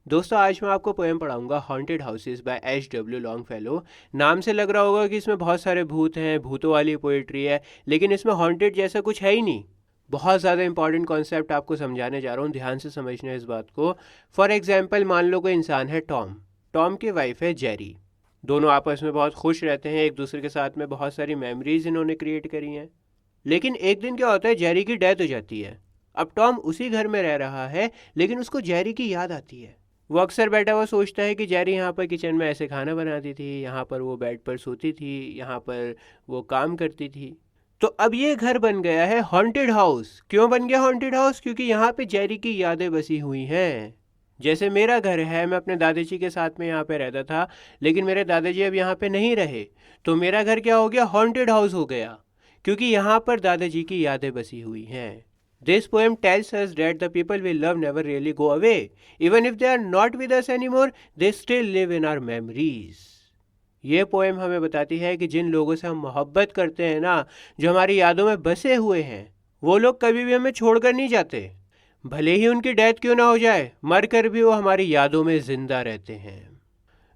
दोस्तों आज मैं आपको पोएम पढ़ाऊंगा haunted houses bye H.W. Longfellow. नाम से लग रहा होगा कि इसमें बहुत सारे भूत हैं, भूतों वाली पोएट्री है, लेकिन इसमें हॉन्टेड जैसा कुछ है ही नहीं। बहुत ज़्यादा इंपॉर्टेंट कॉन्सेप्ट आपको समझाने जा रहा हूँ, ध्यान से समझना इस बात को। फॉर एग्जाम्पल मान लो कोई इंसान है टॉम। टॉम की वाइफ है जेरी। दोनों आपस में बहुत खुश रहते हैं, एक दूसरे के साथ में बहुत सारी मेमोरीज इन्होंने क्रिएट करी हैं। लेकिन एक दिन क्या होता है, जेरी की डेथ हो जाती है। अब टॉम उसी घर में रह रहा है, लेकिन उसको जेरी की याद आती है। वो अक्सर बैठा हुआ सोचता है कि जेरी यहाँ पर किचन में ऐसे खाना बनाती थी, यहाँ पर वो बेड पर सोती थी, यहाँ पर वो काम करती थी। तो अब ये घर बन गया है हॉन्टेड हाउस। क्यों बन गया हॉन्टेड हाउस? क्योंकि यहाँ पे जेरी की यादें बसी हुई हैं। जैसे मेरा घर है, मैं अपने दादाजी के साथ में यहाँ पे रहता था, लेकिन मेरे दादाजी अब यहाँ पे नहीं रहे, तो मेरा घर क्या हो गया, हॉन्टेड हाउस हो गया, क्योंकि यहाँ पर दादाजी की यादें बसी हुई हैं। This poem tells us that the people we love never really go away. Even if they are not with us anymore, they still live in our memories. ये पोएम हमें बताती है कि जिन लोगों से हम मोहब्बत करते हैं ना, जो हमारी यादों में बसे हुए हैं, वो लोग कभी भी हमें छोड़कर नहीं जाते। भले ही उनकी डेथ क्यों ना हो जाए, मर कर भी वो हमारी यादों में जिंदा रहते हैं।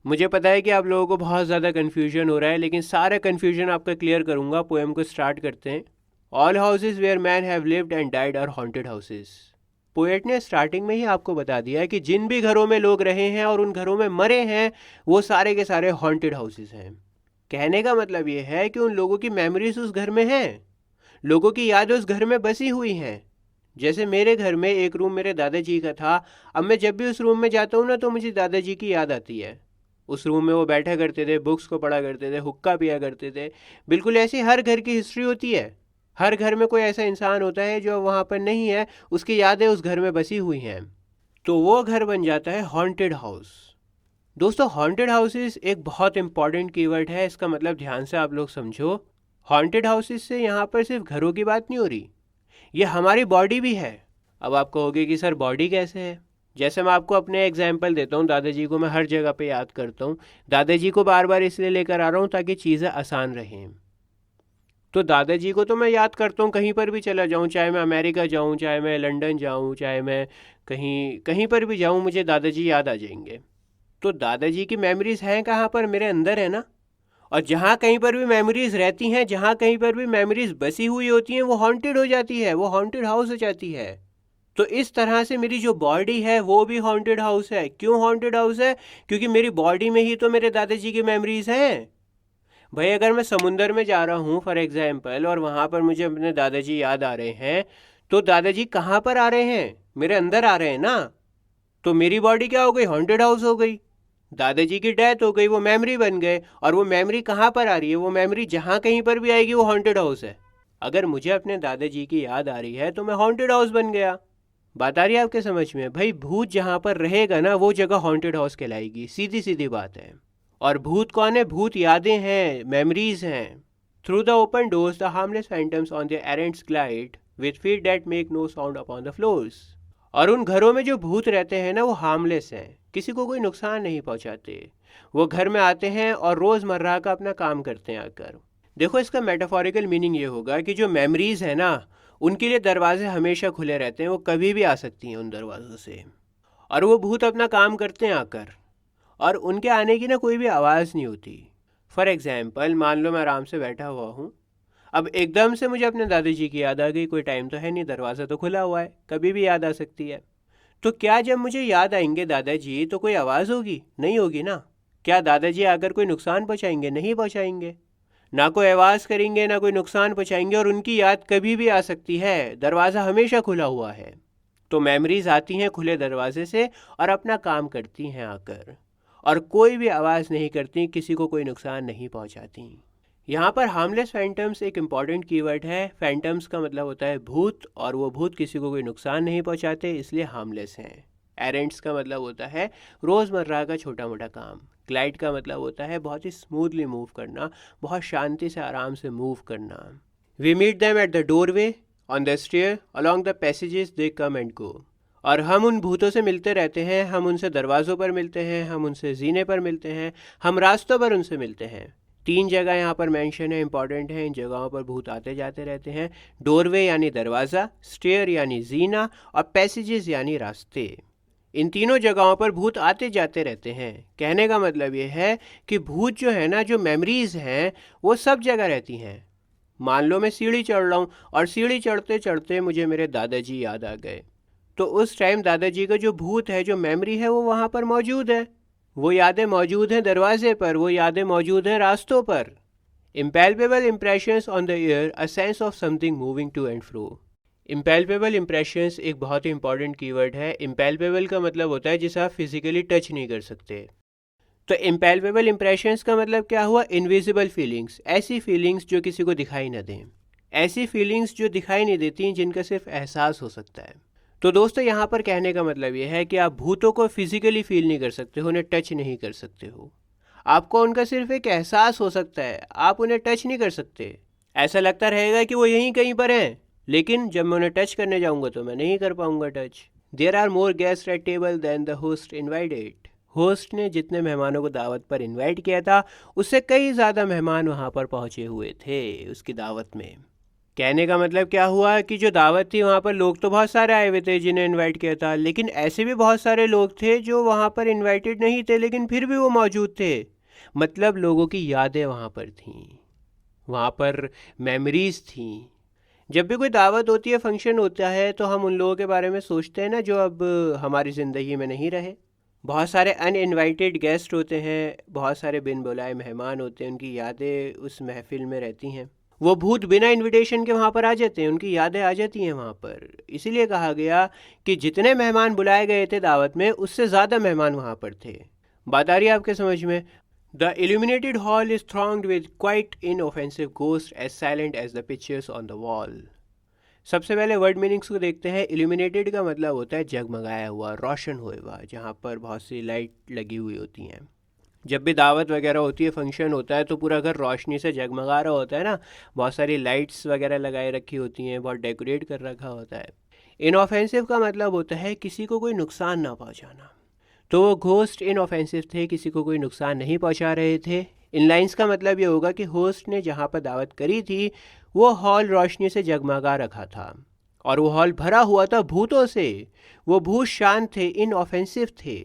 मुझे पता है कि आप लोगों को बहुत ज़्यादा कन्फ्यूजन हो रहा है, लेकिन सारा कन्फ्यूजन आपका क्लियर करूँगा। पोएम को स्टार्ट करते हैं। All houses where men have lived and died are haunted houses. Poet ने स्टार्टिंग में ही आपको बता दिया है कि जिन भी घरों में लोग रहे हैं और उन घरों में मरे हैं, वो सारे के सारे हॉन्टेड हाउसेज हैं। कहने का मतलब ये है कि उन लोगों की मेमोरीज उस घर में हैं, लोगों की यादें उस घर में बसी हुई हैं। जैसे मेरे घर में एक रूम मेरे दादाजी का था। अब मैं जब भी उस रूम में जाता हूँ ना, तो मुझे दादाजी की याद आती है। उस रूम में वो बैठा करते थे, बुक्स को पढ़ा करते थे, हुक्का पिया करते थे। बिल्कुल ऐसी हर घर की हिस्ट्री होती है। हर घर में कोई ऐसा इंसान होता है जो वहाँ पर नहीं है, उसकी यादें उस घर में बसी हुई हैं, तो वो घर बन जाता है हॉन्टेड हाउस। दोस्तों हॉन्टेड हाउसेस एक बहुत इंपॉर्टेंट कीवर्ड है। इसका मतलब ध्यान से आप लोग समझो। हॉन्टेड हाउसेस से यहाँ पर सिर्फ घरों की बात नहीं हो रही, ये हमारी बॉडी भी है। अब आप कहोगे कि सर बॉडी कैसे है? जैसे मैं आपको अपने एग्जाम्पल देता हूँ, दादाजी को मैं हर जगह पे याद करता हूँ। दादाजी को बार बार इसलिए लेकर आ रहा हूँ ताकि चीज़ें आसान रहें। तो दादाजी को तो मैं याद करता हूँ कहीं पर भी चला जाऊँ, चाहे मैं अमेरिका जाऊँ, चाहे मैं लंदन जाऊँ, चाहे मैं कहीं कहीं पर भी जाऊँ, मुझे दादाजी याद आ जाएंगे। तो दादाजी की मेमोरीज़ हैं कहाँ पर? मेरे अंदर है ना। और जहाँ कहीं पर भी मेमोरीज़ रहती हैं, जहाँ कहीं पर भी मेमोरीज़ बसी हुई होती हैं, वो हॉन्टेड हो जाती है, वो हॉन्टेड हाउस हो जाती है। तो इस तरह से मेरी जो बॉडी है वो भी हॉन्टेड हाउस है। क्यों हॉन्टेड हाउस है? क्योंकि मेरी बॉडी में ही तो मेरे दादाजी की मेमोरीज़ हैं। भाई अगर मैं समुंदर में जा रहा हूँ फॉर एग्जाम्पल, और वहाँ पर मुझे अपने दादाजी याद आ रहे हैं, तो दादाजी कहाँ पर आ रहे हैं? मेरे अंदर आ रहे हैं ना। तो मेरी बॉडी क्या हो गई? हॉन्टेड हाउस हो गई। दादाजी की डेथ हो गई, वो मेमोरी बन गए। और वो मेमोरी कहाँ पर आ रही है? वो मेमोरी जहाँ कहीं पर भी आएगी वो हॉन्टेड हाउस है। अगर मुझे अपने दादाजी की याद आ रही है तो मैं हॉन्टेड हाउस बन गया। बात आ रही है आपके समझ में? भाई भूत जहाँ पर रहेगा ना, वो जगह हॉन्टेड हाउस कहलाएगी। सीधी सीधी बात है। और भूत कौन है? भूत यादें हैं, मेमोरीज हैं। Through the open doors the harmless phantoms on their errands glide with feet that make no sound upon the floors. और उन घरों में जो भूत रहते हैं ना, वो हार्मलेस हैं, किसी को कोई नुकसान नहीं पहुंचाते। वो घर में आते हैं और रोज़मर्रा का अपना काम करते हैं आकर। देखो इसका मेटाफोरिकल मीनिंग ये होगा कि जो मेमोरीज है ना, उनके लिए दरवाजे हमेशा खुले रहते हैं, वो कभी भी आ सकती हैं उन दरवाज़ों से। और वो भूत अपना काम करते हैं आकर, और उनके आने की ना कोई भी आवाज़ नहीं होती। फॉर एग्ज़ाम्पल मान लो मैं आराम से बैठा हुआ हूँ, अब एकदम से मुझे अपने दादाजी की याद आ गई। कोई टाइम तो है नहीं, दरवाज़ा तो खुला हुआ है, कभी भी याद आ सकती है। तो क्या जब मुझे याद आएंगे दादाजी तो कोई आवाज़ होगी? नहीं होगी ना। क्या दादाजी आकर कोई नुकसान पहुँचाएंगे? नहीं पहुँचाएंगे। ना कोई आवाज़ करेंगे, ना कोई नुकसान पहुँचाएंगे, और उनकी याद कभी भी आ सकती है, दरवाज़ा हमेशा खुला हुआ है। तो मेमोरीज आती हैं खुले दरवाजे से और अपना काम करती हैं आकर, और कोई भी आवाज़ नहीं करती, किसी को कोई नुकसान नहीं पहुंचाती। यहाँ पर हार्मलेस फैंटम्स एक इम्पॉर्टेंट कीवर्ड है। फैंटम्स का मतलब होता है भूत, और वो भूत किसी को कोई नुकसान नहीं पहुँचाते, इसलिए हार्मलेस हैं। एरेंट्स का मतलब होता है रोज़मर्रा का छोटा मोटा काम। ग्लाइड का मतलब होता है बहुत ही स्मूथली मूव करना, बहुत शांति से आराम से मूव करना। We meet them at the doorway, on the stair, along the passages they come and go. और हम उन भूतों से मिलते रहते हैं, हम उनसे दरवाज़ों पर मिलते हैं, हम उनसे जीने पर मिलते हैं, हम रास्तों पर उनसे मिलते हैं। 3 जगह यहाँ पर मेंशन है, इंपॉर्टेंट है। इन जगहों पर भूत आते जाते रहते हैं। डोरवे यानी दरवाज़ा, स्टेयर यानी जीना, और पैसेजेस यानी रास्ते। इन तीनों जगहों पर भूत आते जाते रहते हैं। कहने का मतलब ये है कि भूत जो है ना, जो मेमोरीज हैं, वो सब जगह रहती हैं। मान लो मैं सीढ़ी चढ़ रहा हूँ और सीढ़ी चढ़ते चढ़ते मुझे मेरे दादाजी याद आ गए, तो उस टाइम दादाजी का जो भूत है, जो मेमोरी है, वो वहाँ पर मौजूद है। वो यादें मौजूद हैं दरवाजे पर, वो यादें मौजूद हैं रास्तों पर। Impalpable impressions on the ear, a sense of something moving to and fro. Impalpable impressions एक बहुत ही इंपॉर्टेंट कीवर्ड है। Impalpable का मतलब होता है जिसे आप फिजिकली टच नहीं कर सकते। तो impalpable impressions का मतलब क्या हुआ? इनविजिबल फीलिंग्स, ऐसी फीलिंग्स जो किसी को दिखाई न दें, ऐसी फीलिंग्स जो दिखाई नहीं देती, जिनका सिर्फ एहसास हो सकता है। तो दोस्तों, यहाँ पर कहने का मतलब ये है कि आप भूतों को फिजिकली फील नहीं कर सकते हो, उन्हें टच नहीं कर सकते हो। आपको उनका सिर्फ एक एहसास हो सकता है, आप उन्हें टच नहीं कर सकते। ऐसा लगता रहेगा कि वो यहीं कहीं पर हैं, लेकिन जब मैं उन्हें टच करने जाऊंगा तो मैं नहीं कर पाऊंगा touch. There are more guest at table than the host invited. Host ने जितने मेहमानों को दावत पर इनवाइट किया था, उससे कई ज़्यादा मेहमान वहाँ पर पहुँचे हुए थे उसकी दावत में। कहने का मतलब क्या हुआ कि जो दावत थी वहाँ पर लोग तो बहुत सारे आए हुए थे जिन्हें इनवाइट किया था, लेकिन ऐसे भी बहुत सारे लोग थे जो वहाँ पर इनवाइटेड नहीं थे, लेकिन फिर भी वो मौजूद थे। मतलब लोगों की यादें वहाँ पर थीं, वहाँ पर मेमोरीज थीं। जब भी कोई दावत होती है, फंक्शन होता है, तो हम उन लोगों के बारे में सोचते हैं ना जो अब हमारी ज़िंदगी में नहीं रहे। बहुत सारे अनइनवाइटेड गेस्ट होते हैं, बहुत सारे बिन बुलाए मेहमान होते हैं, उनकी यादें उस महफिल में रहती हैं। वो भूत बिना इनविटेशन के वहाँ पर आ जाते हैं, उनकी यादें आ जाती हैं वहाँ पर। इसीलिए कहा गया कि जितने मेहमान बुलाए गए थे दावत में, उससे ज़्यादा मेहमान वहाँ पर थे। बात आ रही है आपके समझ में? The illuminated hall is thronged with quite inoffensive ghosts as silent as the pictures on the wall. सबसे पहले वर्ड मीनिंग्स को देखते हैं। इल्यूमिनेटेड का मतलब होता है जगमगाया हुआ, रोशन हुआ हुआ, जहाँ पर बहुत सी लाइट लगी हुई होती हैं। जब भी दावत वगैरह होती है, फंक्शन होता है, तो पूरा घर रोशनी से जगमगा रहा होता है ना, बहुत सारी लाइट्स वगैरह लगाए रखी होती हैं, बहुत डेकोरेट कर रखा होता है। इनऑफेंसिव का मतलब होता है किसी को कोई नुकसान ना पहुँचाना। तो वो घोस्ट इनऑफेंसिव थे, किसी को कोई नुकसान नहीं पहुंचा रहे थे। इन लाइंस का मतलब ये होगा कि होस्ट ने जहाँ पर दावत करी थी, वो हॉल रोशनी से जगमगा रखा था और वो हॉल भरा हुआ था भूतों से। वो भूत शांत थे, इनऑफेंसिव थे।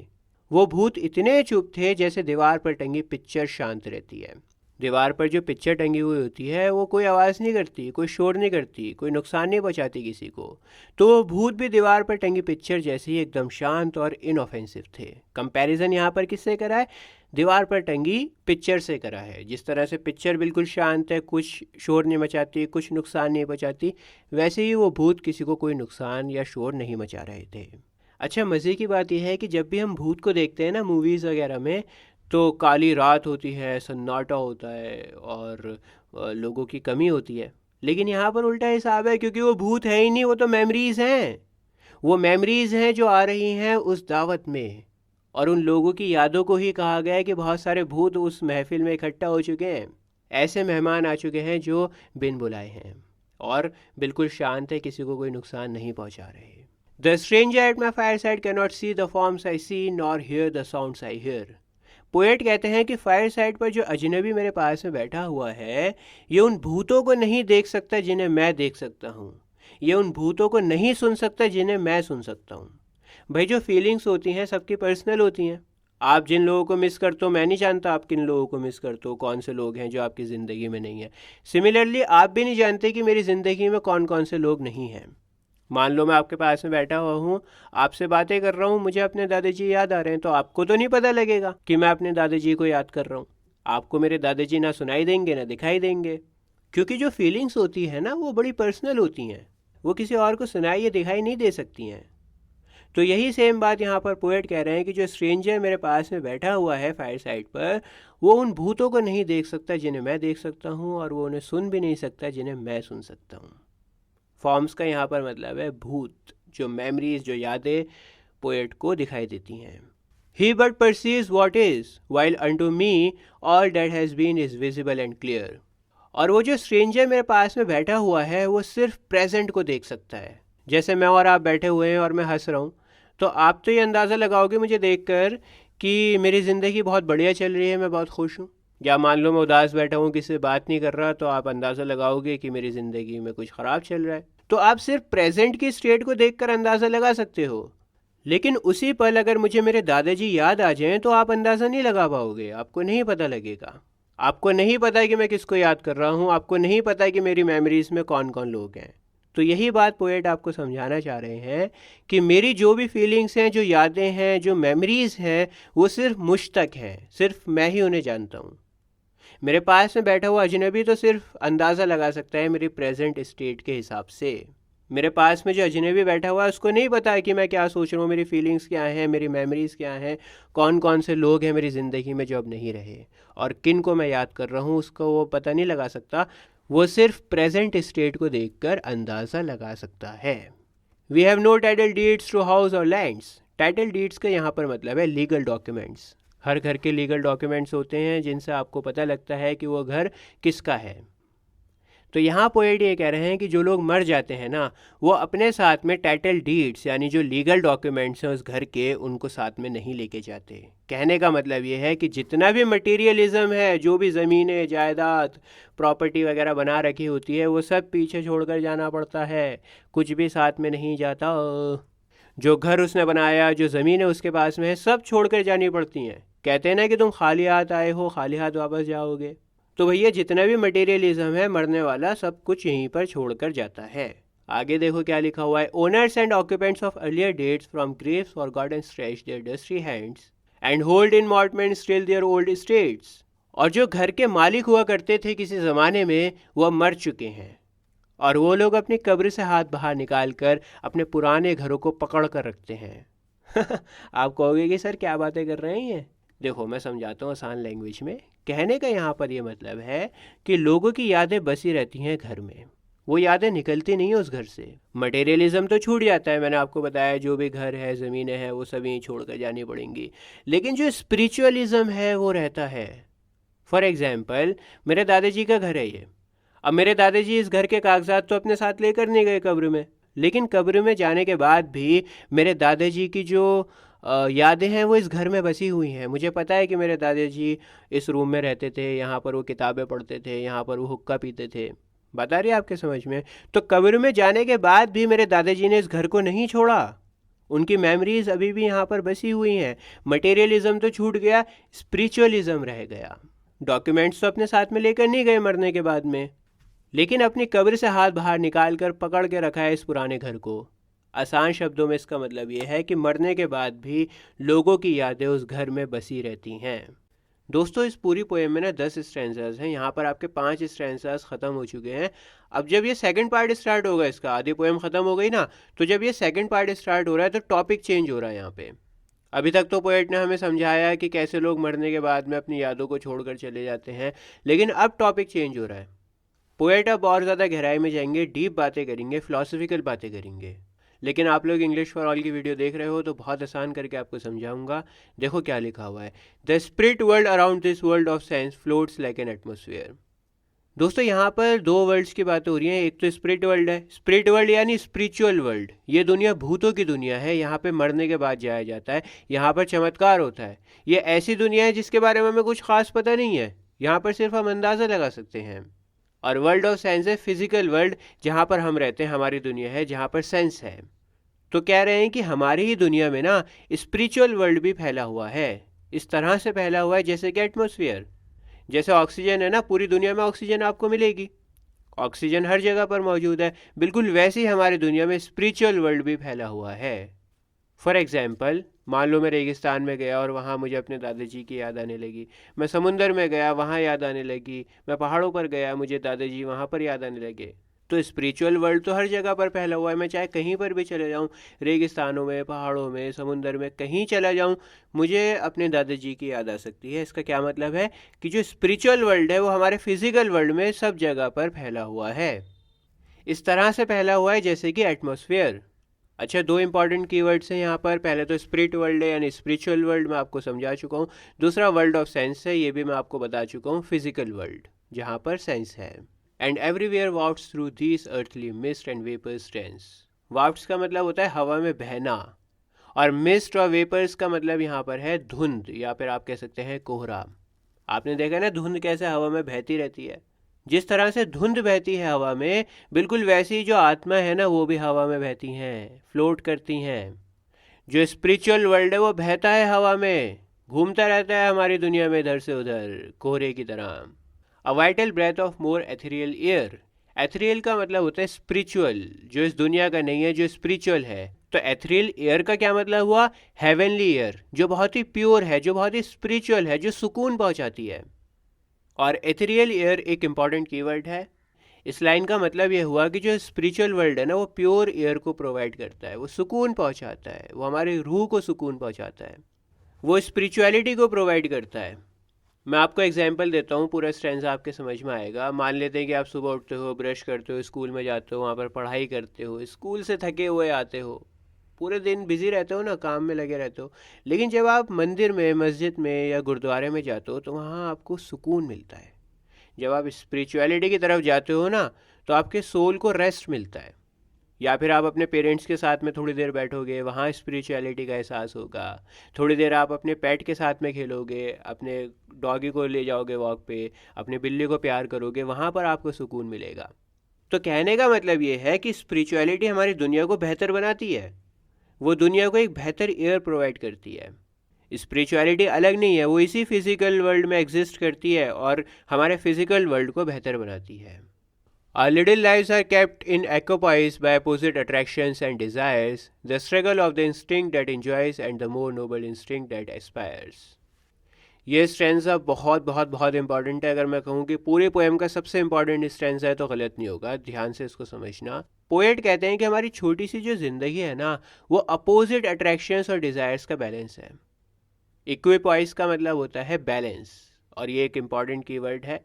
वो भूत इतने चुप थे जैसे दीवार पर टंगी पिक्चर शांत रहती है। दीवार पर जो पिक्चर टंगी हुई होती है, वो कोई आवाज़ नहीं करती, कोई शोर नहीं करती, कोई नुकसान नहीं पहुंचाती किसी को। तो वो भूत भी दीवार पर टंगी पिक्चर जैसे ही एकदम शांत और इनऑफेंसिव थे। कंपैरिजन यहाँ पर किससे करा है? दीवार पर टंगी पिक्चर से करा है। जिस तरह से पिक्चर बिल्कुल शांत है, कुछ शोर नहीं मचाती, कुछ नुकसान नहीं पहुंचाती, वैसे ही वो भूत किसी को कोई नुकसान या शोर नहीं मचा रहे थे। अच्छा, मज़े की बात यह है कि जब भी हम भूत को देखते हैं ना मूवीज़ वगैरह में, तो काली रात होती है, सन्नाटा होता है और लोगों की कमी होती है। लेकिन यहाँ पर उल्टा हिसाब है, क्योंकि वो भूत है ही नहीं, वो तो मेमोरीज़ हैं। वो मेमोरीज़ हैं जो आ रही हैं उस दावत में, और उन लोगों की यादों को ही कहा गया है कि बहुत सारे भूत उस महफिल में इकट्ठा हो चुके हैं। ऐसे मेहमान आ चुके हैं जो बिन बुलाए हैं और बिल्कुल शांत है, किसी को कोई नुकसान नहीं पहुँचा रहे। The stranger at my fireside cannot see the forms I see nor hear the sounds I hear. Poet कहते हैं कि फायर साइड पर जो अजनबी मेरे पास में बैठा हुआ है, ये उन भूतों को नहीं देख सकता जिन्हें मैं देख सकता हूँ। ये उन भूतों को नहीं सुन सकता जिन्हें मैं सुन सकता हूँ। भाई, जो फीलिंग्स होती हैं सबकी पर्सनल होती हैं। आप जिन लोगों को मिस करते हो, मैं नहीं जानता आप किन लोगों को मिस करते हो, कौन से लोग हैं जो आपकी ज़िंदगी में नहीं है। सिमिलरली आप भी नहीं जानते कि मेरी ज़िंदगी में कौन कौन से लोग नहीं हैं। मान लो मैं आपके पास में बैठा हुआ हूँ, आपसे बातें कर रहा हूँ, मुझे अपने दादाजी याद आ रहे हैं, तो आपको तो नहीं पता लगेगा कि मैं अपने दादाजी को याद कर रहा हूँ। आपको मेरे दादाजी ना सुनाई देंगे ना दिखाई देंगे, क्योंकि जो फीलिंग्स होती है ना, वो बड़ी पर्सनल होती हैं, वो किसी और को सुनाई या दिखाई नहीं दे सकती हैं। तो यही सेम बात यहाँ पर पोएट कह रहे हैं कि जो स्ट्रेंजर मेरे पास में बैठा हुआ है फायर साइड पर, वो उन भूतों को नहीं देख सकता जिन्हें मैं देख सकता हूँ, और वो उन्हें सुन भी नहीं सकता जिन्हें मैं सुन सकता हूँ। फॉर्म्स का यहाँ पर मतलब है भूत, जो मेमोरीज, जो यादें पोएट को दिखाई देती हैं। He but perceives what is, while unto me all that has been is visible and clear. और वो जो स्ट्रेंजर मेरे पास में बैठा हुआ है, वो सिर्फ प्रेजेंट को देख सकता है। जैसे मैं और आप बैठे हुए हैं और मैं हंस रहा हूँ, तो आप तो ये अंदाज़ा लगाओगे मुझे देखकर कि मेरी ज़िंदगी बहुत बढ़िया चल रही है, मैं बहुत खुश हूँ। या मान लो मैं उदास बैठा हूँ, किसी से बात नहीं कर रहा, तो आप अंदाज़ा लगाओगे कि मेरी ज़िंदगी में कुछ ख़राब चल रहा है। तो आप सिर्फ प्रेजेंट की स्टेट को देखकर अंदाज़ा लगा सकते हो, लेकिन उसी पल अगर मुझे मेरे दादाजी याद आ जाएं तो आप अंदाज़ा नहीं लगा पाओगे, आपको नहीं पता लगेगा। आपको नहीं पता कि मैं किसको याद कर रहा हूँ, आपको नहीं पता कि मेरी मेमोरीज़ में कौन कौन लोग हैं। तो यही बात पोएट आपको समझाना चाह रहे हैं कि मेरी जो भी फीलिंग्स हैं, जो यादें हैं, जो मेमोरीज़ हैं, वो सिर्फ मुझ तक हैं, सिर्फ मैं ही उन्हें जानता हूँ। मेरे पास में बैठा हुआ अजनबी तो सिर्फ अंदाज़ा लगा सकता है मेरी प्रेजेंट स्टेट के हिसाब से। मेरे पास में जो अजनबी बैठा हुआ है उसको नहीं पता है कि मैं क्या सोच रहा हूँ, मेरी फीलिंग्स क्या हैं, मेरी मेमोरीज़ क्या हैं, कौन कौन से लोग हैं मेरी ज़िंदगी में जो अब नहीं रहे, और किन को मैं याद कर रहा हूँ उसको वो पता नहीं लगा सकता। वो सिर्फ प्रेजेंट स्टेट को देखकर अंदाज़ा लगा सकता है। We have no title deeds to house और लैंड्स। टाइटल डीड्स का यहाँ पर मतलब है लीगल डॉक्यूमेंट्स। हर घर के लीगल डॉक्यूमेंट्स होते हैं जिनसे आपको पता लगता है कि वो घर किसका है। तो यहाँ पोएट ये कह रहे हैं कि जो लोग मर जाते हैं ना, वो अपने साथ में टाइटल डीड्स यानी जो लीगल डॉक्यूमेंट्स हैं उस घर के, उनको साथ में नहीं लेके जाते। कहने का मतलब ये है कि जितना भी मटेरियलिज्म है, जो भी ज़मीनें, जायदाद, प्रॉपर्टी वगैरह बना रखी होती है, वो सब पीछे छोड़कर जाना पड़ता है, कुछ भी साथ में नहीं जाता। जो घर उसने बनाया, जो ज़मीन है उसके पास में है, सब छोड़कर जानी पड़ती हैं। कहते हैं ना कि तुम खाली हाथ आए हो, खाली हाथ वापस जाओगे। तो भैया जितना भी मटेरियलिज्म है, मरने वाला सब कुछ यहीं पर छोड़कर जाता है। आगे देखो क्या लिखा हुआ है। Owners and occupants of earlier dates from graves forgot and stretch their dusty hands and hold in mortmain still their old states. और जो घर के मालिक हुआ करते थे किसी ज़माने में, वो अब मर चुके हैं, और वो लोग अपनी कब्र से हाथ बाहर निकाल कर अपने पुराने घरों को पकड़ कर रखते हैं। आप कहोगे कि सर क्या बातें कर रहे हैं ये। देखो मैं समझाता हूँ आसान लैंग्वेज में। कहने का यहाँ पर ये मतलब है कि लोगों की यादें बसी रहती हैं घर में, वो यादें निकलती नहीं है उस घर से। मटेरियलिज्म तो छूट जाता है, मैंने आपको बताया जो भी घर है, ज़मीनें हैं, वो सब यहीं छोड़ कर जानी पड़ेंगी, लेकिन जो स्पिरिचुअलिज्म है वो रहता है। फॉर एग्ज़ाम्पल मेरे दादाजी का घर है ये। अब मेरे दादाजी इस घर के कागजात तो अपने साथ लेकर नहीं गए कब्र में, लेकिन कब्र में जाने के बाद भी मेरे दादाजी की जो यादें हैं वो इस घर में बसी हुई हैं। मुझे पता है कि मेरे दादाजी इस रूम में रहते थे, यहाँ पर वो किताबें पढ़ते थे, यहाँ पर वो हुक्का पीते थे। बता रही है आपके समझ में। तो कब्र में जाने के बाद भी मेरे दादाजी ने इस घर को नहीं छोड़ा, उनकी मेमोरीज अभी भी यहाँ पर बसी हुई हैं। मटेरियलिज्म तो छूट गया, स्पिरिचुअलिज्म रह गया। डॉक्यूमेंट्स तो अपने साथ में लेकर नहीं गए मरने के बाद में, लेकिन अपनी कब्र से हाथ बाहर निकाल कर पकड़ के रखा है इस पुराने घर को। आसान शब्दों में इसका मतलब ये है कि मरने के बाद भी लोगों की यादें उस घर में बसी रहती हैं। दोस्तों इस पूरी पोएम में ना 10 स्ट्रैंजास हैं। यहाँ पर आपके 5 स्ट्रैंजास ख़त्म हो चुके हैं। अब जब ये सेकंड पार्ट स्टार्ट होगा, इसका आधी पोएम ख़त्म हो गई ना, तो जब ये सेकंड पार्ट स्टार्ट हो रहा है तो टॉपिक चेंज हो रहा है यहाँ पे। अभी तक तो पोएट ने हमें समझाया कि कैसे लोग मरने के बाद में अपनी यादों को छोड़कर चले जाते हैं, लेकिन अब टॉपिक चेंज हो रहा है। पोएट अब और ज़्यादा गहराई में जाएंगे, डीप बातें करेंगे, फ़िलासफ़िकल बातें करेंगे। लेकिन आप लोग इंग्लिश फॉर ऑल की वीडियो देख रहे हो तो बहुत आसान करके आपको समझाऊंगा। देखो क्या लिखा हुआ है। The spirit world around this world of sense floats like an atmosphere. दोस्तों यहाँ पर दो वर्ल्ड्स की बातें हो रही हैं। एक तो स्पिरिट वर्ल्ड है, स्पिरिट वर्ल्ड यानी स्पिरिचुअल वर्ल्ड। ये दुनिया भूतों की दुनिया है, यहाँ पे मरने के बाद जाया जाता है, यहाँ पर चमत्कार होता है। ये ऐसी दुनिया है जिसके बारे में हमें कुछ खास पता नहीं है, यहाँ पर सिर्फ हम अंदाज़ा लगा सकते हैं। और वर्ल्ड ऑफ सेंस है फिजिकल वर्ल्ड, जहाँ पर हम रहते हैं, हमारी दुनिया है जहाँ पर सेंस है। तो कह रहे हैं कि हमारी ही दुनिया में ना स्पिरिचुअल वर्ल्ड भी फैला हुआ है। इस तरह से फैला हुआ है जैसे कि एटमॉस्फेयर। जैसे ऑक्सीजन है ना, पूरी दुनिया में ऑक्सीजन आपको मिलेगी, ऑक्सीजन हर जगह पर मौजूद है, बिल्कुल वैसे ही हमारी दुनिया में स्पिरिचुअल वर्ल्ड भी फैला हुआ है। फॉर एग्ज़ाम्पल मान लो मैं रेगिस्तान में गया और वहाँ मुझे अपने दादाजी की याद आने लगी। मैं समुंदर में गया, वहाँ याद आने लगी। मैं पहाड़ों पर गया, मुझे दादाजी वहाँ पर याद आने लगे। तो स्पिरिचुअल वर्ल्ड तो हर जगह पर फैला हुआ है। मैं चाहे कहीं पर भी चले जाऊँ, रेगिस्तानों में, पहाड़ों में, समुंदर में, कहीं चला जाऊँ, मुझे अपने दादाजी की याद आ सकती है। इसका क्या मतलब है कि जो स्पिरिचुअल वर्ल्ड है वो हमारे फिजिकल वर्ल्ड में सब जगह पर फैला हुआ है। इस तरह से फैला हुआ है जैसे कि एटमॉस्फेयर। अच्छा, दो इंपॉर्टेंट कीवर्ड्स हैं यहाँ पर। पहले तो स्पिरिट वर्ल्ड है यानी स्पिरिचुअल वर्ल्ड, मैं आपको समझा चुका हूँ। दूसरा वर्ल्ड ऑफ सेंस है, ये भी मैं आपको बता चुका हूँ, फिजिकल वर्ल्ड जहाँ पर सेंस है। And everywhere wafts through these earthly mist and vapours tense. Wafts का मतलब होता है हवा में बहना, और मिस्ट और वेपर्स का मतलब यहाँ पर है धुंध, या फिर आप कह सकते हैं कोहरा। आपने देखा ना धुंध कैसे हवा में बहती रहती है। जिस तरह से धुंध बहती है हवा में, बिल्कुल वैसी जो आत्मा है ना वो भी हवा में बहती हैं, फ्लोट करती हैं। जो स्पिरिचुअल वर्ल्ड है वो बहता है हवा में, घूमता रहता है हमारी दुनिया में इधर से उधर कोहरे की तरह। A vital breath of more ethereal air. Ethereal का मतलब होता है स्पिरिचुअल, जो इस दुनिया का नहीं है, जो स्पिरिचुअल है। तो एथेरियल एयर का क्या मतलब हुआ? हेवनली एयर, जो बहुत ही प्योर है, जो बहुत ही स्पिरिचुअल है, जो सुकून पहुंचाती है। और एथेरियल एयर एक इंपॉर्टेंट कीवर्ड है। इस लाइन का मतलब ये हुआ कि जो स्पिरिचुअल वर्ल्ड है ना, वो प्योर एयर को प्रोवाइड करता है, वो सुकून पहुंचाता है, वो हमारे रूह को सुकून पहुंचाता है, वो स्पिरिचुअलिटी को प्रोवाइड करता है। मैं आपको एग्जांपल देता हूँ, पूरा स्टैंजा आपके समझ में आएगा। मान लेते हैं कि आप सुबह उठते हो, ब्रश करते हो, स्कूल में जाते हो, वहाँ पर पढ़ाई करते हो, स्कूल से थके हुए आते हो, पूरे दिन बिजी रहते हो ना, काम में लगे रहते हो। लेकिन जब आप मंदिर में, मस्जिद में या गुरुद्वारे में जाते हो तो वहाँ आपको सुकून मिलता है। जब आप स्पिरिचुअलिटी की तरफ जाते हो ना, तो आपके सोल को रेस्ट मिलता है। या फिर आप अपने पेरेंट्स के साथ में थोड़ी देर बैठोगे, वहाँ स्पिरिचुअलिटी का एहसास होगा। थोड़ी देर आप अपने पेट के साथ में खेलोगे, अपने डॉगी को ले जाओगे वॉक पे, अपनी बिल्ली को प्यार करोगे, वहाँ पर आपको सुकून मिलेगा। तो कहने का मतलब ये है कि स्पिरिचुअलिटी हमारी दुनिया को बेहतर बनाती है, वो दुनिया को एक बेहतर एयर प्रोवाइड करती है। स्पिरिचुअलिटी अलग नहीं है, वो इसी फिजिकल वर्ल्ड में एग्जिस्ट करती है और हमारे फिजिकल वर्ल्ड को बेहतर बनाती है। Our little lives are kept in equipoise by opposite attractions and desires, the struggle of the instinct that enjoys and the more noble instinct that aspires. ये स्ट्रेंजा बहुत बहुत बहुत इंपॉर्टेंट है। अगर मैं कहूँ कि पूरे पोएम का सबसे इंपॉर्टेंट स्ट्रेंजा है तो गलत नहीं होगा, ध्यान से इसको समझना। पोएट कहते हैं कि हमारी छोटी सी जो ज़िंदगी है ना, वो अपोजिट अट्रैक्शंस और डिज़ायर्स का बैलेंस है। इक्विपॉइस का मतलब होता है बैलेंस, और ये एक इम्पॉर्टेंट कीवर्ड है।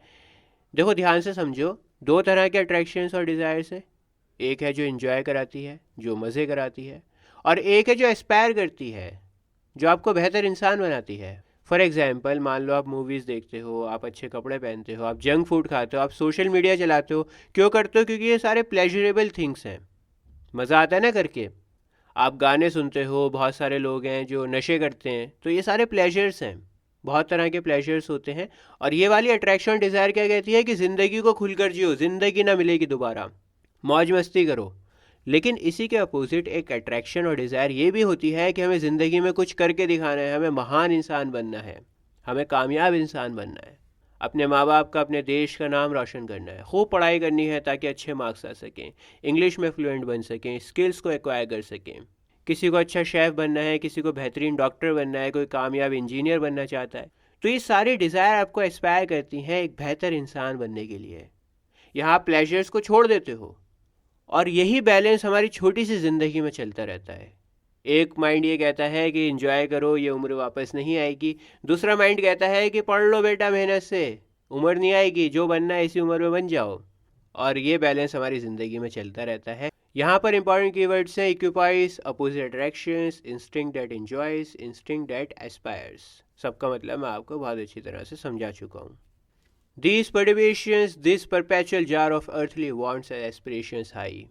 देखो ध्यान से समझो, दो तरह के अट्रैक्शंस और डिज़ायर्स है। एक है जो इन्जॉय कराती है, जो मज़े कराती है, और एक है जो एस्पायर करती है, जो आपको बेहतर इंसान बनाती है। फॉर एग्जाम्पल, मान लो आप मूवीज़ देखते हो, आप अच्छे कपड़े पहनते हो, आप जंक फूड खाते हो, आप सोशल मीडिया चलाते हो। क्यों करते हो? क्योंकि ये सारे प्लेजरेबल थिंग्स हैं, मज़ा आता है ना करके। आप गाने सुनते हो, बहुत सारे लोग हैं जो नशे करते हैं, तो ये सारे प्लेजर्स हैं, बहुत तरह के प्लेजर्स होते हैं। और ये वाली अट्रैक्शन डिज़ायर क्या कहती है कि ज़िंदगी को खुलकर जियो, ज़िंदगी ना मिलेगी दोबारा, मौज मस्ती करो। लेकिन इसी के अपोजिट एक अट्रैक्शन और डिज़ायर ये भी होती है कि हमें ज़िंदगी में कुछ करके दिखाना है, हमें महान इंसान बनना है, हमें कामयाब इंसान बनना है, अपने माँ बाप का, अपने देश का नाम रोशन करना है, खूब पढ़ाई करनी है ताकि अच्छे मार्क्स आ सकें, इंग्लिश में फ्लुएंट बन सकें, स्किल्स को एक्वायर कर सकें। किसी को अच्छा शेफ़ बनना है, किसी को बेहतरीन डॉक्टर बनना है, कोई कामयाब इंजीनियर बनना चाहता है। तो ये सारी डिज़ायर आपको इंस्पायर करती हैं एक बेहतर इंसान बनने के लिए। यहाँ आप प्लेजर्स को छोड़ देते हो, और यही बैलेंस हमारी छोटी सी ज़िंदगी में चलता रहता है। एक माइंड ये कहता है कि एंजॉय करो, ये उम्र वापस नहीं आएगी। दूसरा माइंड कहता है कि पढ़ लो बेटा मेहनत से, उम्र नहीं आएगी, जो बनना है इसी उम्र में बन जाओ। और ये बैलेंस हमारी ज़िंदगी में चलता रहता है। यहाँ पर इंपॉर्टेंट कीवर्ड्स हैं equipoise, opposite attractions, instinct that enjoys, instinct that aspires. सबका मतलब मैं आपको बहुत अच्छी तरह से समझा चुका हूँ। These perturbations, this perpetual jar of earthly wants and aspirations high.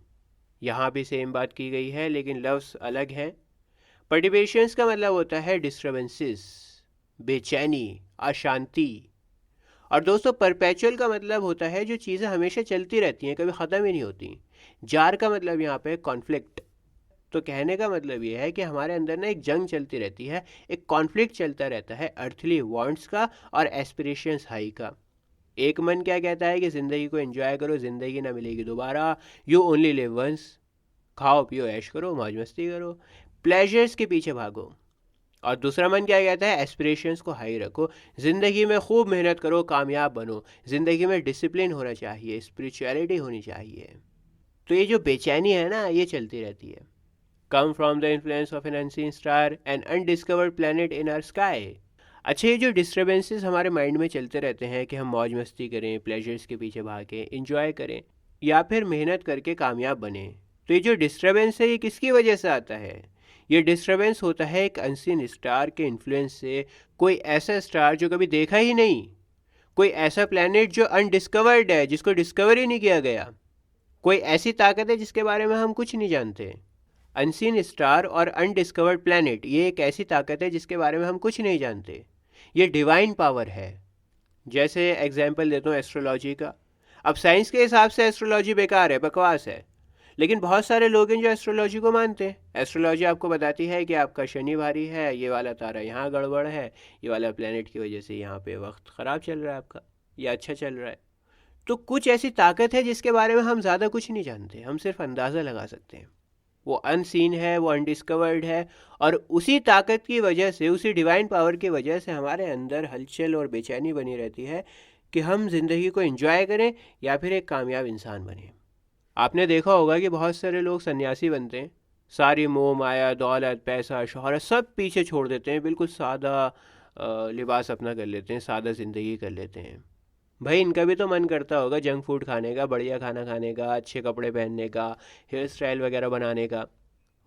यहाँ भी सेम बात की गई है लेकिन लफ्ज़ अलग हैं। पर्टिबेशंस का मतलब होता है डिस्टर्बेंसेस, बेचैनी, अशांति। और दोस्तों परपेचुअल का मतलब होता है जो चीज़ें हमेशा चलती रहती हैं, कभी ख़त्म ही नहीं होती। जार का मतलब यहाँ पे कॉन्फ्लिक्ट। तो कहने का मतलब ये है कि हमारे अंदर ना एक जंग चलती रहती है, एक कॉन्फ्लिक्ट चलता रहता है अर्थली वांट्स का और एस्पिरेशंस हाई का। एक मन क्या कहता है कि ज़िंदगी को एंजॉय करो, ज़िंदगी ना मिलेगी दोबारा, यू ओनली लिव वंस, खाओ पियो ऐश करो, मौज मस्ती करो, प्लेजर्स के पीछे भागो। और दूसरा मन क्या कहता है, एस्पिरेशंस को हाई रखो, ज़िंदगी में खूब मेहनत करो, कामयाब बनो, ज़िंदगी में डिसिप्लिन होना चाहिए, स्पिरिचुअलिटी होनी चाहिए। तो ये जो बेचैनी है ना, ये चलती रहती है। Come from the influence of an unseen star, an undiscovered planet in our sky. अच्छा, ये जो डिस्टर्बेंसेस हमारे माइंड में चलते रहते हैं कि हम मौज मस्ती करें, प्लेजर्स के पीछे भागें, इंजॉय करें, या फिर मेहनत करके कामयाब बने, तो ये जो डिस्टर्बेंस है ये किसकी वजह से आता है? ये डिस्टर्बेंस होता है एक अनसीन स्टार के इन्फ्लुएंस से। कोई ऐसा स्टार जो कभी देखा ही नहीं, कोई ऐसा प्लैनेट जो अनडिस्कवर्ड है, जिसको डिस्कवर ही नहीं किया गया, कोई ऐसी ताकत है जिसके बारे में हम कुछ नहीं जानते। अनसीन स्टार और अनडिस्कवर्ड प्लैनेट, ये एक ऐसी ताकत है जिसके बारे में हम कुछ नहीं जानते। ये डिवाइन पावर है। जैसे एग्जाम्पल देता हूँ एस्ट्रोलॉजी का। अब साइंस के हिसाब से एस्ट्रोलॉजी बेकार है, बकवास है, लेकिन बहुत सारे लोग हैं जो एस्ट्रोलॉजी को मानते हैं। एस्ट्रोलॉजी आपको बताती है कि आपका शनि भारी है, ये वाला तारा यहाँ गड़बड़ है, ये वाला प्लेनेट की वजह से यहाँ पे वक्त ख़राब चल रहा है आपका, या अच्छा चल रहा है। तो कुछ ऐसी ताकत है जिसके बारे में हम ज़्यादा कुछ नहीं जानते, हम सिर्फ अंदाज़ा लगा सकते हैं। वो अनसीन है, वो अनडिस्कवर्ड है, और उसी ताकत की वजह से, उसी डिवाइन पावर की वजह से हमारे अंदर हलचल और बेचैनी बनी रहती है कि हम ज़िंदगी को एंजॉय करें या फिर एक कामयाब इंसान बने। आपने देखा होगा कि बहुत सारे लोग सन्यासी बनते हैं, सारी मोह माया दौलत पैसा शोहरत सब पीछे छोड़ देते हैं, बिल्कुल सादा लिबास अपना कर लेते हैं, सादा ज़िंदगी कर लेते हैं। भाई इनका भी तो मन करता होगा जंक फूड खाने का, बढ़िया खाना खाने का, अच्छे कपड़े पहनने का, हेयर स्टाइल वगैरह बनाने का,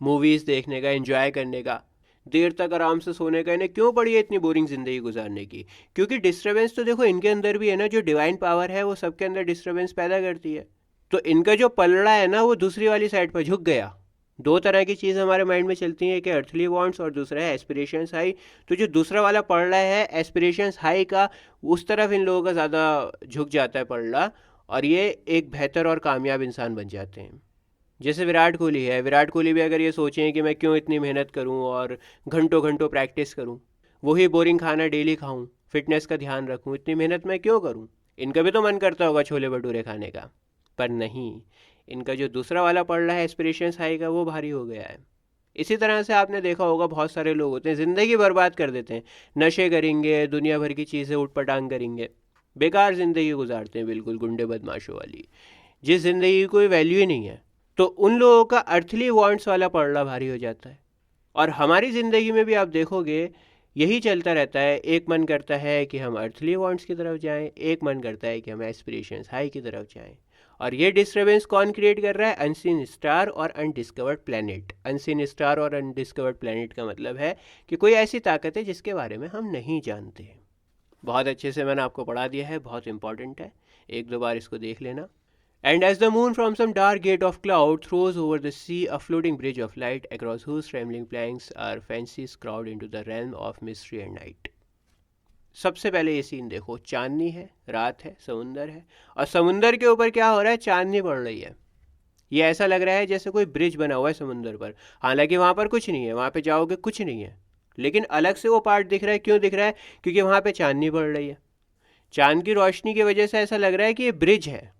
मूवीज़ देखने का, एंजॉय करने का, देर तक आराम से सोने का। इन्हें क्यों पड़ी है इतनी बोरिंग ज़िंदगी गुजारने की? क्योंकि डिस्टर्बेंस तो देखो इनके अंदर भी है ना, जो डिवाइन पावर है वो सबके अंदर डिस्टर्बेंस पैदा करती है। तो इनका जो पलड़ा है ना वो दूसरी वाली साइड पर झुक गया। दो तरह की चीज़ हमारे माइंड में चलती हैं, एक अर्थली वांट्स और दूसरा है एस्पिरेशंस हाई। तो जो दूसरा वाला पलड़ा है एस्पिरेशंस हाई का, उस तरफ इन लोगों का ज़्यादा झुक जाता है पलड़ा, और ये एक बेहतर और कामयाब इंसान बन जाते हैं। जैसे विराट कोहली है, विराट कोहली भी अगर ये सोचें कि मैं क्यों इतनी मेहनत करूं और घंटों घंटों प्रैक्टिस करूं, वही बोरिंग खाना डेली खाऊं, फिटनेस का ध्यान रखूं, इतनी मेहनत मैं क्यों करूं? इनका भी तो मन करता होगा छोले भटूरे खाने का, पर नहीं, इनका जो दूसरा वाला पड़ रहा है एस्पिरेशंस हाई का, वो भारी हो गया है। इसी तरह से आपने देखा होगा बहुत सारे लोग होते हैं ज़िंदगी बर्बाद कर देते हैं, नशे करेंगे, दुनिया भर की चीज़ें उठपटांग करेंगे, बेकार ज़िंदगी गुजारते हैं, बिल्कुल गुंडे बदमाशों वाली, जिस ज़िंदगी की कोई वैल्यू ही नहीं है। तो उन लोगों का अर्थली वांट्स वाला पड़ना भारी हो जाता है। और हमारी ज़िंदगी में भी आप देखोगे यही चलता रहता है, एक मन करता है कि हम अर्थली वांट्स की तरफ जाएं, एक मन करता है कि हम एस्पिरेशंस हाई की तरफ जाएं। और ये डिस्टर्बेंस कौन क्रिएट कर रहा है? अनसीन स्टार और अनडिस्कवर्ड प्लैनेट। अनसीन स्टार और अनडिस्कवर्ड प्लैनेट का मतलब है कि कोई ऐसी ताकत है जिसके बारे में हम नहीं जानते। बहुत अच्छे से मैंने आपको पढ़ा दिया है, बहुत इंपॉर्टेंट है, एक दो बार इसको देख लेना। And as the moon from some dark gate of cloud throws over the sea a floating bridge of light across whose trembling planks are fancies crowd into the realm of mystery and night. सबसे पहले ये scene देखो, चांदनी है, रात है, समुंदर है, और समुंदर के ऊपर क्या हो रहा है? चांदनी पड़ रही है। ये ऐसा लग रहा है जैसे कोई ब्रिज बना हुआ है समुंदर पर, हालांकि वहाँ पर कुछ नहीं है, वहाँ पे जाओगे कुछ नहीं है, लेकिन अलग से वो पार्ट दिख रहा है। क्यों दिख रहा है? क्योंकि वहाँ पे चांदनी पड़ रही है। चांद की रोशनी की वजह से ऐसा लग रहा है कि ये ब्रिज है,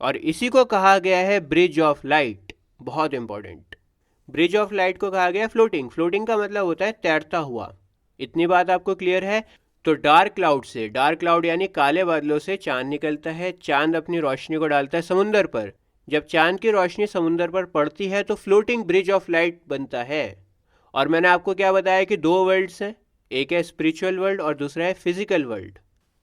और इसी को कहा गया है ब्रिज ऑफ लाइट। बहुत इंपॉर्टेंट, ब्रिज ऑफ लाइट को कहा गया फ्लोटिंग। फ्लोटिंग का मतलब होता है तैरता हुआ। इतनी बात आपको क्लियर है? तो डार्क क्लाउड से, डार्क क्लाउड यानी काले बादलों से चांद निकलता है, चांद अपनी रोशनी को डालता है समुंदर पर। जब चांद की रोशनी समुंदर पर पड़ती है तो फ्लोटिंग ब्रिज ऑफ लाइट बनता है। और मैंने आपको क्या बताया कि दो वर्ल्ड्स हैं, एक है स्पिरिचुअल वर्ल्ड और दूसरा है फिजिकल वर्ल्ड।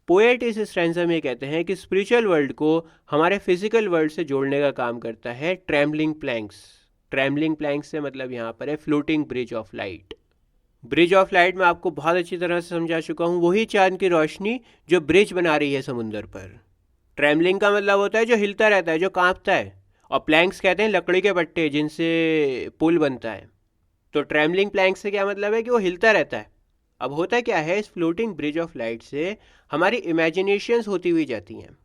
पोएट इस स्ट्रैंजा में कहते हैं कि स्पिरिचुअल वर्ल्ड को हमारे फिजिकल वर्ल्ड से जोड़ने का काम करता है ट्रैम्बलिंग प्लैंक्स। ट्रैम्बलिंग प्लैंक्स से मतलब यहाँ पर है floating bridge of light. Bridge of light मैं आपको बहुत अच्छी तरह से समझा चुका हूँ, वही चांद की रोशनी जो ब्रिज बना रही है समुंदर पर। ट्रैम्बलिंग का मतलब होता है जो हिलता रहता है, जो कांपता है, और प्लैंक्स कहते हैं लकड़ी के पट्टे जिनसे पुल बनता है। तो ट्रैम्बलिंग प्लैंक्स से क्या मतलब है? कि वो हिलता रहता है। अब होता क्या है, इस फ्लोटिंग ब्रिज ऑफ लाइट से हमारी इमेजिनेशंस होती हुई जाती हैं।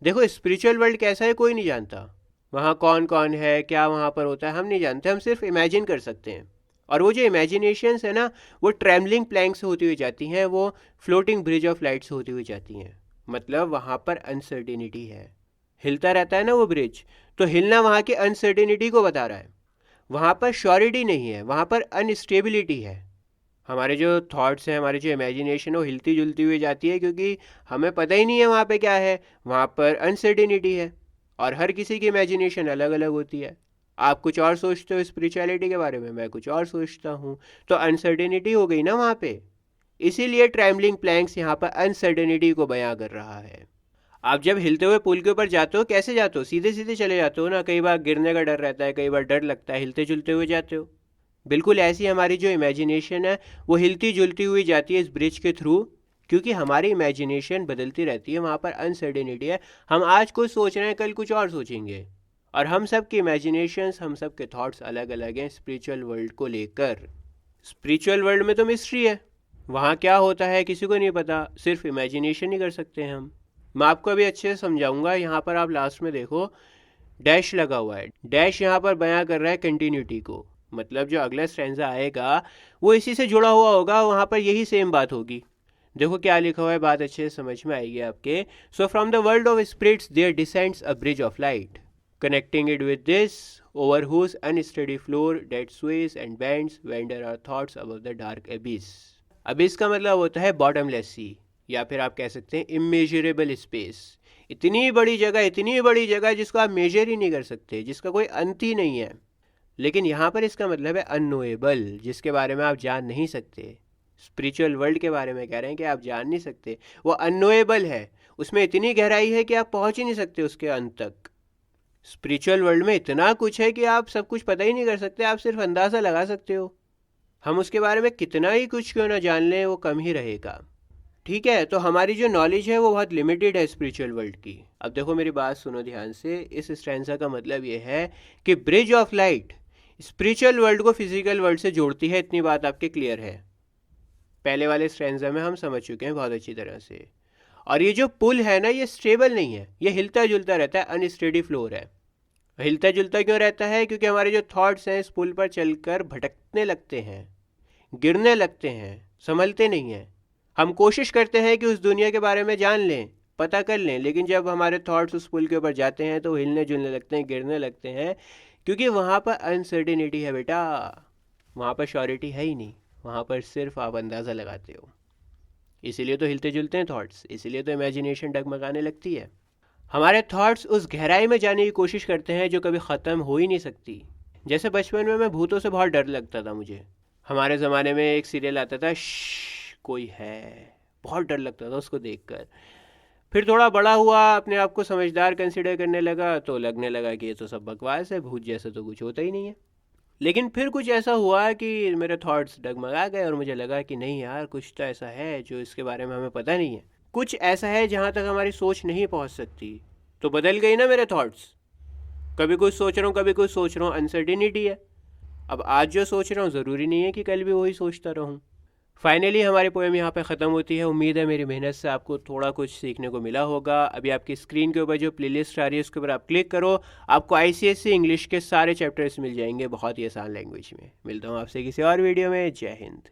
देखो स्पिरिचुअल वर्ल्ड कैसा है कोई नहीं जानता, वहाँ कौन कौन है, क्या वहाँ पर होता है, हम नहीं जानते, हम सिर्फ इमेजिन कर सकते हैं। और वो जो इमेजिनेशंस है ना, वो ट्रैवलिंग प्लैंक से होती हुई जाती हैं, वो फ्लोटिंग ब्रिज ऑफ लाइट से होती हुई जाती हैं। मतलब वहाँ पर अनसर्टिनिटी है, हिलता रहता है ना वो ब्रिज, तो हिलना वहाँ की अनसर्टिनिटी को बता रहा है। वहाँ पर श्योरिटी नहीं है, वहाँ पर अनस्टेबिलिटी है। हमारे जो थॉट्स हैं, हमारी जो इमेजिनेशन है, वो हिलती जुलती हुई जाती है, क्योंकि हमें पता ही नहीं है वहाँ पे क्या है, वहाँ पर अनसर्टिनिटी है। और हर किसी की इमेजिनेशन अलग अलग होती है। आप कुछ और सोचते हो स्पिरिचुअलिटी के बारे में, मैं कुछ और सोचता हूँ, तो अनसर्टिनिटी हो गई ना वहाँ पे। इसीलिए ट्रैम्बलिंग प्लैंक्स यहाँ पर अनसर्टिनिटी को बयां कर रहा है। आप जब हिलते हुए पुल के ऊपर जाते हो, कैसे जाते हो? सीधे सीधे चले जाते हो ना, कई बार गिरने का डर रहता है, कई बार डर लगता है, हिलते जुलते हुए जाते हो। बिल्कुल ऐसी हमारी जो इमेजिनेशन है वो हिलती जुलती हुई जाती है इस ब्रिज के थ्रू, क्योंकि हमारी इमेजिनेशन बदलती रहती है, वहाँ पर अनसर्टेनिटी है। हम आज कुछ सोच रहे हैं, कल कुछ और सोचेंगे, और हम सब की इमेजिनेशंस, हम सब के थॉट्स अलग अलग हैं स्पिरिचुअल वर्ल्ड को लेकर। स्पिरिचुअल वर्ल्ड में तो मिस्ट्री है, वहाँ क्या होता है किसी को नहीं पता, सिर्फ इमेजिनेशन ही कर सकते हैं हम। मैं आपको अभी अच्छे से समझाऊंगा, यहाँ पर आप लास्ट में देखो, डैश लगा हुआ है। डैश यहाँ पर बयां कर रहा है कंटिन्यूटी को, मतलब जो अगला स्ट्रैंजा आएगा वो इसी से जुड़ा हुआ होगा, वहाँ पर यही सेम बात होगी। देखो क्या लिखा हुआ है, बात अच्छे से समझ में आएगी आपके। So from the world of spirits there descends a bridge of light connecting it with this, over whose unsteady floor that sways and bends wander our thoughts above the dark abyss. abyss का मतलब होता है bottomless sea, या फिर आप कह सकते हैं immeasurable space। इतनी बड़ी जगह जिसको आप मेजर ही नहीं कर सकते, जिसका कोई अंत ही नहीं है। लेकिन यहाँ पर इसका मतलब है अननोएबल, जिसके बारे में आप जान नहीं सकते। स्पिरिचुअल वर्ल्ड के बारे में कह रहे हैं कि आप जान नहीं सकते, वो अननोएबल है, उसमें इतनी गहराई है कि आप पहुँच ही नहीं सकते उसके अंत तक। स्पिरिचुअल वर्ल्ड में इतना कुछ है कि आप सब कुछ पता ही नहीं कर सकते, आप सिर्फ अंदाज़ा लगा सकते हो। हम उसके बारे में कितना ही कुछ क्यों ना जान लें, वो कम ही रहेगा। ठीक है, तो हमारी जो नॉलेज है वो बहुत लिमिटेड है स्पिरिचुअल वर्ल्ड की। अब देखो मेरी बात सुनो ध्यान से, इस स्ट्रैंजा का मतलब ये है कि bridge of light spiritual world को फिजिकल वर्ल्ड से जोड़ती है, इतनी बात आपके क्लियर है। पहले वाले स्ट्रैंजा में हम समझ चुके हैं बहुत अच्छी तरह से। और ये जो पुल है ना, ये स्टेबल नहीं है, ये हिलता जुलता रहता है, अनस्टेडी फ्लोर है। हिलता जुलता क्यों रहता है? क्योंकि हमारे जो थॉट्स हैं इस पुल पर चलकर भटकने लगते हैं, गिरने लगते हैं, संभलते नहीं हैं। हम कोशिश करते हैं कि उस दुनिया के बारे में जान लें, पता कर लें, लेकिन जब हमारे थॉट्स उस पुल के ऊपर जाते हैं तो हिलने जुलने लगते हैं, गिरने लगते हैं, क्योंकि वहाँ पर अनसर्टेनिटी है बेटा, वहाँ पर श्योरिटी है ही नहीं, वहाँ पर सिर्फ आप अंदाज़ा लगाते हो। इसीलिए तो हिलते जुलते हैं थॉट्स, इसीलिए तो इमेजिनेशन डगमगाने लगती है। हमारे थॉट्स उस गहराई में जाने की कोशिश करते हैं जो कभी ख़त्म हो ही नहीं सकती। जैसे बचपन में मैं भूतों से बहुत डर लगता था मुझे। हमारे ज़माने में एक सीरियल आता था कोई है, बहुत डर लगता था उसको देखकर। फिर थोड़ा बड़ा हुआ, अपने आप को समझदार कंसिडर करने लगा, तो लगने लगा कि ये तो सब बकवास है, भूत जैसा तो कुछ होता ही नहीं है। लेकिन फिर कुछ ऐसा हुआ कि मेरे थॉट्स डगमगा गए और मुझे लगा कि नहीं यार, कुछ तो ऐसा है जो इसके बारे में हमें पता नहीं है, कुछ ऐसा है जहाँ तक हमारी सोच नहीं पहुँच सकती। तो बदल गई ना मेरे थॉट्स, कभी कुछ सोच रहा हूँ, कभी कुछ सोच रहा हूँ, अनसर्टिनिटी है। अब आज जो सोच रहा हूँ ज़रूरी नहीं है कि कल भी वही सोचता रहूँ। फाइनली हमारी पोएम यहाँ पे ख़त्म होती है। उम्मीद है मेरी मेहनत से आपको थोड़ा कुछ सीखने को मिला होगा। अभी आपकी स्क्रीन के ऊपर जो प्लेलिस्ट आ रही है उसके ऊपर आप क्लिक करो, आपको ICSE इंग्लिश के सारे चैप्टर्स मिल जाएंगे बहुत ही आसान लैंग्वेज में। मिलता हूँ आपसे किसी और वीडियो में। जय हिंद।